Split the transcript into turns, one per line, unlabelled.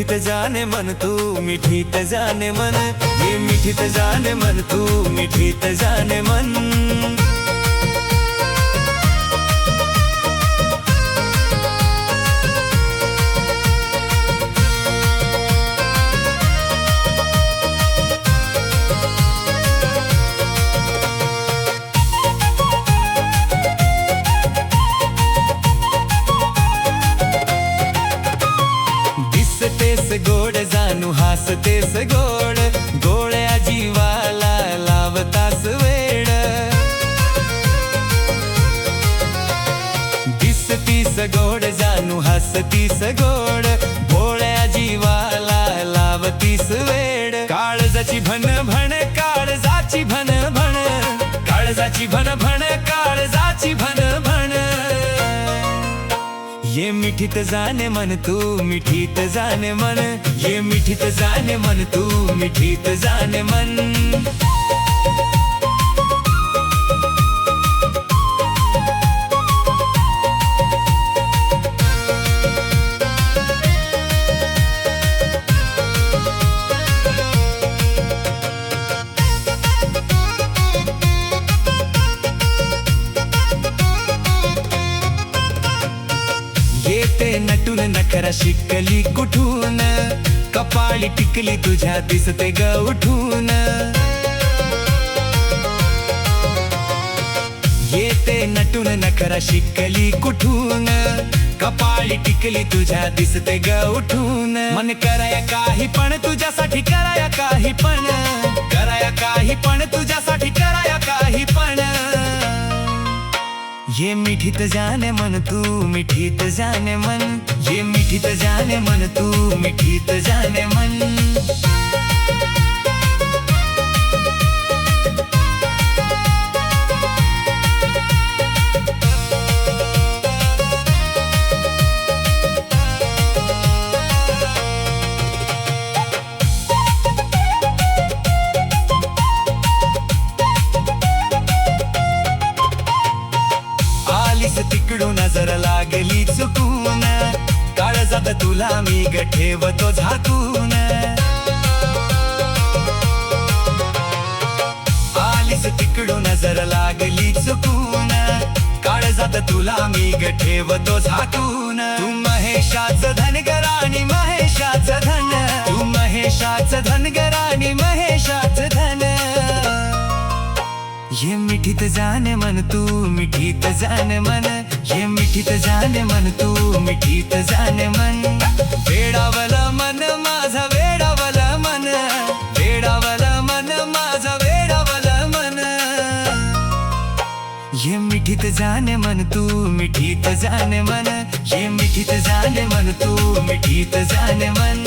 मिठीत जाने मन तू मिठीत जाने मन, ये मिठीत जाने मन तू मिठीत जाने मन। दिसतेस गोड जानू हासतेस गोड, गोळ्या जीवाला लावतास वेड। दिसतीस गोड जानू हसतीस गोड, भोळ्या जीवाला लावतीस वेड। काळजाची भन भन काळजाची भन भन, काळजाची भन भन काळजाची भन भन। ये मिठीत जाने मन तू मिठीत जाने मन, ये मिठीत जाने मन तू मिठीत जाने मन। येते नटून नखरा शिकली कुठून, कपाळी टिकली तुझ्या दिसते ग उठून। येते नटून नखरा शिकली कुठून, कपाळी टिकली तुझ्या दिसते ग उठून। मन कराया काही पण तुझ्यासाठी कराया काही पण, कराया काही पण तुझ्यासाठी कराया काही पण। ये मिठीत जाने मन तू मिठीत जाने मन, ये मिठीत जाने मन तू मिठीत जाने मन। तिकडून नजर लागली चुकून, काळजात तुला मी ग ठेवतो झाकून। आलीस तिकडून नजर लागली चुकून, काळजात तुला मी ग ठेवतो झाकून। तू महेशाचं धनगराणी महेशाचं धन, तू महेशाचं धनगराणी महेशाचं धन। ये मिठीत जाने मन तू मिठीत जाने मन, ये मिठीत जाने मन तू मिठीत जाने मन। वेडावल मन माझं वेडावल मन, वेडावल मन माझं वेडावल मन। ये मिठीत जाने मन तू मिठीत जाने मन, ये मिठीत जाने मन तू मिठीत जाने मन।